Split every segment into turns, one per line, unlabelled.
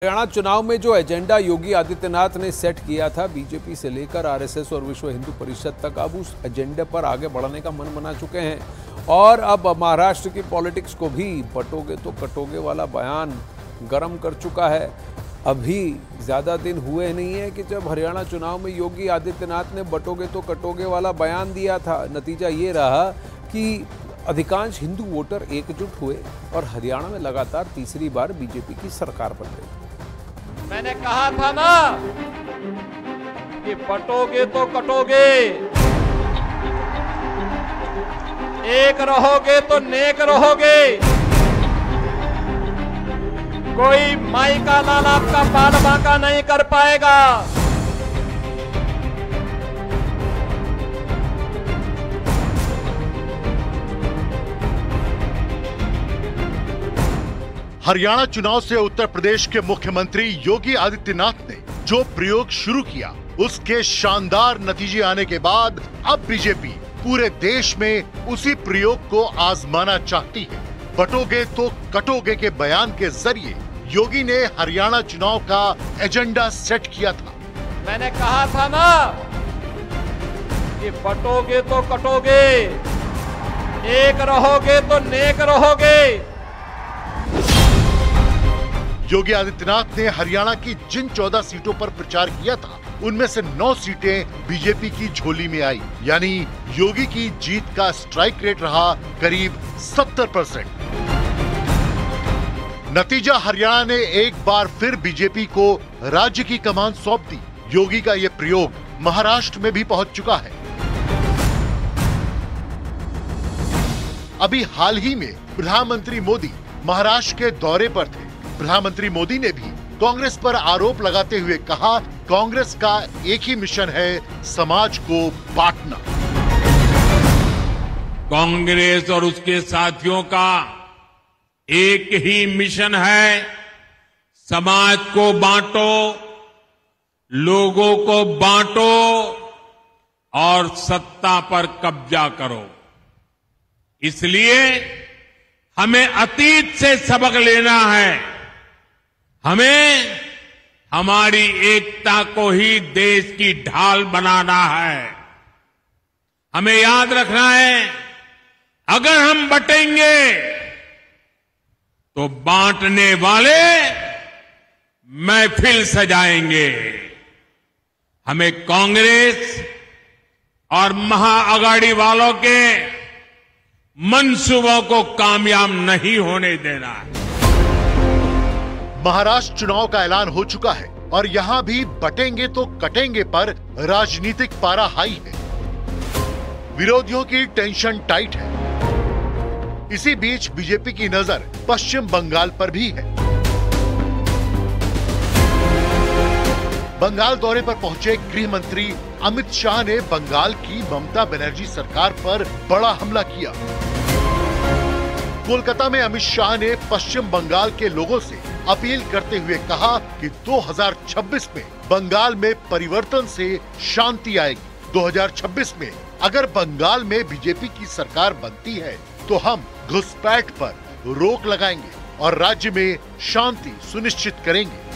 हरियाणा चुनाव में जो एजेंडा योगी आदित्यनाथ ने सेट किया था, बीजेपी से लेकर आरएसएस और विश्व हिंदू परिषद तक अब उस एजेंडे पर आगे बढ़ने का मन बना चुके हैं और अब महाराष्ट्र की पॉलिटिक्स को भी बटोगे तो कटोगे वाला बयान गर्म कर चुका है। अभी ज़्यादा दिन हुए नहीं है कि जब हरियाणा चुनाव में योगी आदित्यनाथ ने बटोगे तो कटोगे वाला बयान दिया था। नतीजा ये रहा कि अधिकांश हिंदू वोटर एकजुट हुए और हरियाणा में लगातार तीसरी बार बीजेपी की सरकार बन गई।
मैंने कहा था ना कि बटोगे तो कटोगे, एक रहोगे तो नेक रहोगे। कोई माई का लाल आपका बाल बांका नहीं कर पाएगा।
हरियाणा चुनाव से उत्तर प्रदेश के मुख्यमंत्री योगी आदित्यनाथ ने जो प्रयोग शुरू किया, उसके शानदार नतीजे आने के बाद अब बीजेपी पूरे देश में उसी प्रयोग को आजमाना चाहती है। बटोगे तो कटोगे के बयान के जरिए योगी ने हरियाणा चुनाव का एजेंडा सेट किया था।
मैंने कहा था ना कि बटोगे तो कटोगे, एक रहोगे तो नेक रहोगे।
योगी आदित्यनाथ ने हरियाणा की जिन 14 सीटों पर प्रचार किया था, उनमें से 9 सीटें बीजेपी की झोली में आई, यानी योगी की जीत का स्ट्राइक रेट रहा करीब 70%। नतीजा, हरियाणा ने एक बार फिर बीजेपी को राज्य की कमान सौंप दी। योगी का यह प्रयोग महाराष्ट्र में भी पहुंच चुका है। अभी हाल ही में प्रधानमंत्री मोदी महाराष्ट्र के दौरे पर थे। प्रधानमंत्री मोदी ने भी कांग्रेस पर आरोप लगाते हुए कहा, कांग्रेस का एक ही मिशन है, समाज को बांटना।
कांग्रेस और उसके साथियों का एक ही मिशन है, समाज को बांटो, लोगों को बांटो और सत्ता पर कब्जा करो। इसलिए हमें अतीत से सबक लेना है। हमें हमारी एकता को ही देश की ढाल बनाना है। हमें याद रखना है, अगर हम बटेंगे तो बांटने वाले महफिल सजाएंगे। हमें कांग्रेस और महाअघाड़ी वालों के मंसूबों को कामयाब नहीं होने देना है।
महाराष्ट्र चुनाव का ऐलान हो चुका है और यहां भी बटेंगे तो कटेंगे पर राजनीतिक पारा हाई है। विरोधियों की टेंशन टाइट है। इसी बीच बीजेपी की नजर पश्चिम बंगाल पर भी है। बंगाल दौरे पर पहुंचे गृह मंत्री अमित शाह ने बंगाल की ममता बनर्जी सरकार पर बड़ा हमला किया। कोलकाता में अमित शाह ने पश्चिम बंगाल के लोगों से अपील करते हुए कहा कि 2026 में बंगाल में परिवर्तन से शांति आएगी। 2026 में अगर बंगाल में बीजेपी की सरकार बनती है तो हम घुसपैठ पर रोक लगाएंगे और राज्य में शांति सुनिश्चित करेंगे।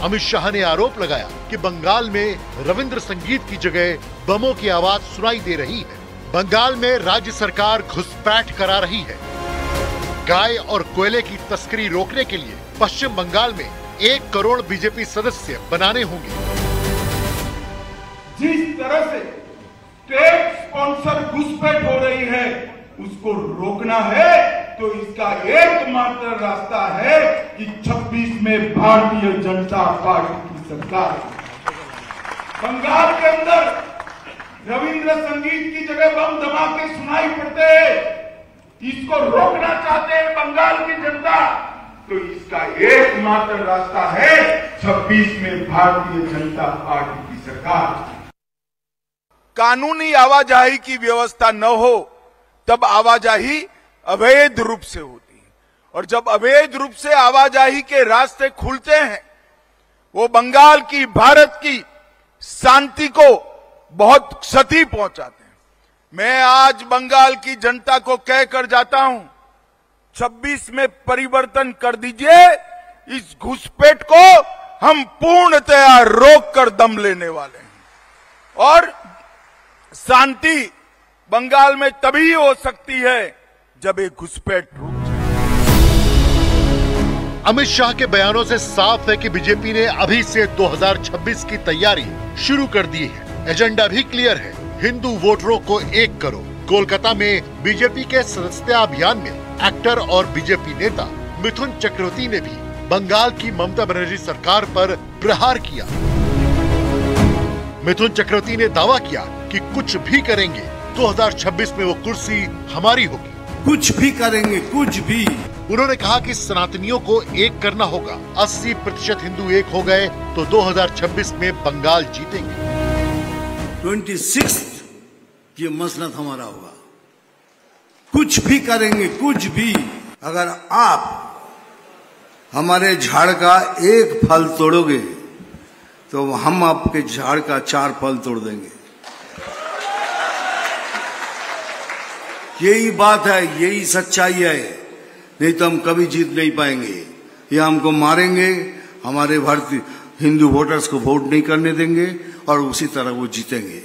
अमित शाह ने आरोप लगाया कि बंगाल में रविंद्र संगीत की जगह बमों की आवाज सुनाई दे रही है। बंगाल में राज्य सरकार घुसपैठ करा रही है। गाय और कोयले की तस्करी रोकने के लिए पश्चिम बंगाल में 1 करोड़ बीजेपी सदस्य बनाने होंगे।
जिस तरह से स्टेट स्पॉन्सर घुसपैठ हो रही है, उसको रोकना है तो इसका एकमात्र रास्ता है कि 26 में भारतीय जनता पार्टी की सरकार। बंगाल के अंदर रविंद्र संगीत की जगह बम धमाके सुनाई पड़ते हैं, इसको रोकना चाहते हैं बंगाल की जनता, तो इसका एकमात्र रास्ता है 26 में भारतीय जनता पार्टी की सरकार।
कानूनी आवाजाही की व्यवस्था न हो तब आवाजाही अवैध रूप से होती है, और जब अवैध रूप से आवाजाही के रास्ते खुलते हैं, वो बंगाल की, भारत की शांति को बहुत क्षति पहुंचाते हैं। मैं आज बंगाल की जनता को कहकर जाता हूं 26 में परिवर्तन कर दीजिए। इस घुसपैठ को हम पूर्णतया रोक कर दम लेने वाले हैं और शांति बंगाल में तभी हो सकती है जब एक घुसपैठ रुक जाए।
अमित शाह के बयानों से साफ है कि बीजेपी ने अभी से 2026 की तैयारी शुरू कर दी है। एजेंडा भी क्लियर है, हिंदू वोटरों को एक करो। कोलकाता में बीजेपी के सदस्यता अभियान में एक्टर और बीजेपी नेता मिथुन चक्रवर्ती ने भी बंगाल की ममता बनर्जी सरकार पर प्रहार किया। मिथुन चक्रवर्ती ने दावा किया कि कुछ भी करेंगे 2026 में वो कुर्सी हमारी होगी।
कुछ भी करेंगे, कुछ भी।
उन्होंने कहा कि सनातनियों को एक करना होगा। 80% हिंदू एक हो गए तो 2026 में बंगाल जीतेंगे।
26 ये मसनद हमारा होगा। कुछ भी करेंगे, कुछ भी। अगर आप हमारे झाड़ का एक फल तोड़ोगे तो हम आपके झाड़ का 4 फल तोड़ देंगे। यही बात है, यही सच्चाई है। नहीं तो हम कभी जीत नहीं पाएंगे। या हमको मारेंगे, हमारे भारतीय हिंदू वोटर्स को वोट नहीं करने देंगे और उसी तरह वो जीतेंगे।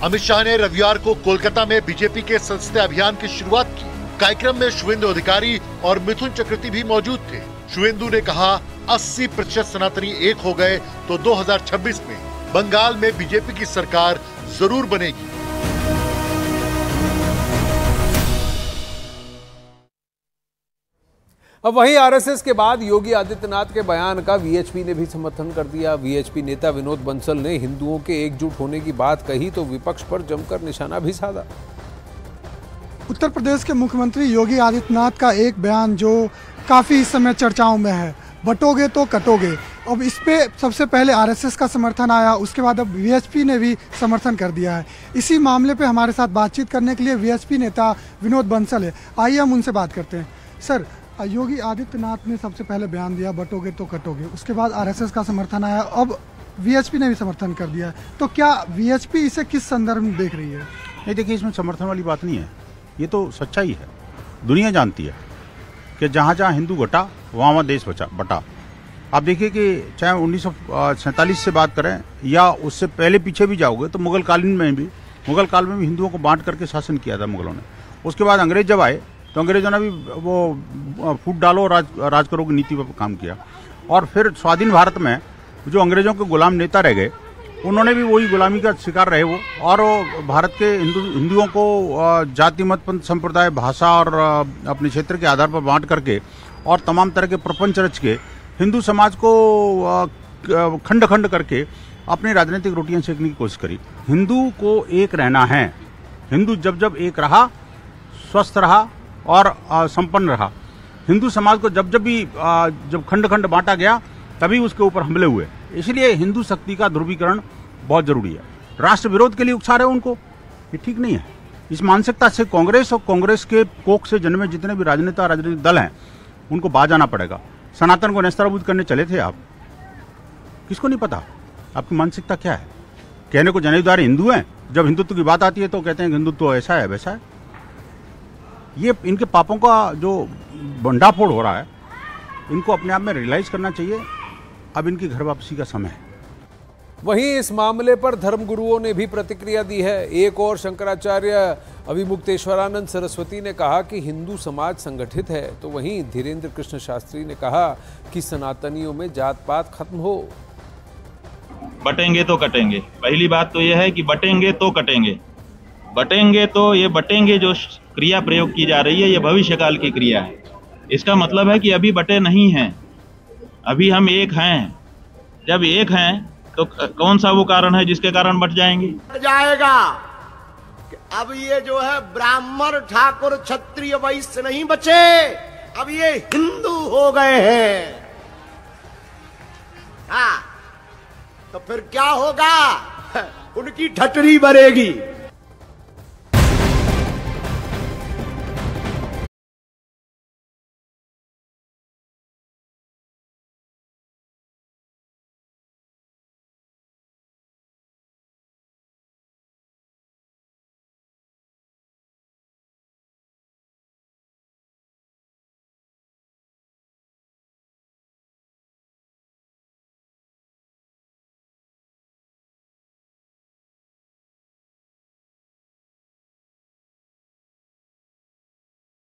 अमित शाह ने रविवार को कोलकाता में बीजेपी के सदस्यता अभियान की शुरुआत की। कार्यक्रम में शुवेंदु अधिकारी और मिथुन चक्रवर्ती भी मौजूद थे। शुवेंदु ने कहा 80% सनातनी एक हो गए तो 2026 में बंगाल में बीजेपी की सरकार जरूर बनेगी।
अब वहीं आरएसएस के बाद योगी आदित्यनाथ के बयान का वीएचपी ने भी समर्थन कर दिया। वीएचपी नेता विनोद बंसल ने हिंदुओं के एकजुट होने की बात कही तो विपक्ष पर जमकर निशाना भी साधा।
उत्तर प्रदेश के मुख्यमंत्री योगी आदित्यनाथ का एक बयान जो काफ़ी इस समय चर्चाओं में है, बटोगे तो कटोगे। अब इस पे सबसे पहले आरएसएस का समर्थन आया, उसके बाद अब वीएचपी ने भी समर्थन कर दिया है। इसी मामले पे हमारे साथ बातचीत करने के लिए वीएचपी नेता विनोद बंसल है। आइए हम उनसे बात करते हैं। सर, योगी आदित्यनाथ ने सबसे पहले बयान दिया बटोगे तो कटोगे, उसके बाद आरएसएस का समर्थन आया, अब वीएचपी ने भी समर्थन कर दिया। तो क्या वीएचपी इसे किस संदर्भ में देख रही है?
नहीं, देखिए, इसमें समर्थन वाली बात नहीं है, ये तो सच्चाई है। दुनिया जानती है कि जहाँ जहाँ हिंदू घटा वहाँ वहाँ देश बटा। आप देखिए कि चाहे 1947 से बात करें या उससे पहले पीछे भी जाओगे तो मुगल काल में भी हिंदुओं को बांट करके शासन किया था मुगलों ने। उसके बाद अंग्रेज जब आए तो अंग्रेजों ने भी वो फूट डालो राज करो की नीति पर काम किया। और फिर स्वाधीन भारत में जो अंग्रेजों के गुलाम नेता रह गए उन्होंने भी वही गुलामी का शिकार रहे वो, और भारत के हिंदुओं को जाति मत पंथ संप्रदाय भाषा और अपने क्षेत्र के आधार पर बांट करके और तमाम तरह के प्रपंच रच के हिंदू समाज को खंड खंड करके अपनी राजनीतिक रोटियां सेकने की कोशिश करी। हिंदू को एक रहना है। हिंदू जब जब एक रहा, स्वस्थ रहा और संपन्न रहा। हिंदू समाज को जब खंड खंड बांटा गया तभी उसके ऊपर हमले हुए। इसलिए हिंदू शक्ति का ध्रुवीकरण बहुत जरूरी है। राष्ट्र विरोध के लिए उकसा रहे उनको, ये ठीक नहीं है। इस मानसिकता से कांग्रेस और कांग्रेस के कोख से जन्मे जितने भी राजनीतिक दल हैं उनको बाज आना पड़ेगा। सनातन को नेस्तनाबूद करने चले थे आप, किसको नहीं पता आपकी मानसिकता क्या है। कहने को जनेऊदार हिंदू हैं, जब हिंदुत्व की बात आती है तो कहते हैं हिंदुत्व ऐसा है वैसा है। ये इनके पापों का जो भंडाफोड़ हो रहा है इनको अपने आप में रियलाइज करना चाहिए। अब इनकी घर वापसी का समय है।
वहीं इस मामले पर धर्मगुरुओं ने भी प्रतिक्रिया दी है। एक और शंकराचार्य अभिमुक्तेश्वरानंद सरस्वती ने कहा कि हिंदू समाज संगठित है, तो वहीं धीरेन्द्र कृष्ण शास्त्री ने कहा कि सनातनियों में जात पात खत्म हो।
बटेंगे तो कटेंगे। पहली बात तो यह है कि बटेंगे तो कटेंगे। बटेंगे तो ये बटेंगे जो क्रिया प्रयोग की जा रही है ये भविष्यकाल की क्रिया है। इसका मतलब है कि अभी बटे नहीं हैं, अभी हम एक हैं। जब एक हैं तो कौन सा वो कारण है जिसके कारण बट जाएंगे?
जाएगा कि अब ये जो है ब्राह्मण ठाकुर क्षत्रिय वैश्य नहीं बचे, अब ये हिंदू हो गए हैं। हाँ, तो फिर क्या होगा? उनकी ठटरी भरेगी।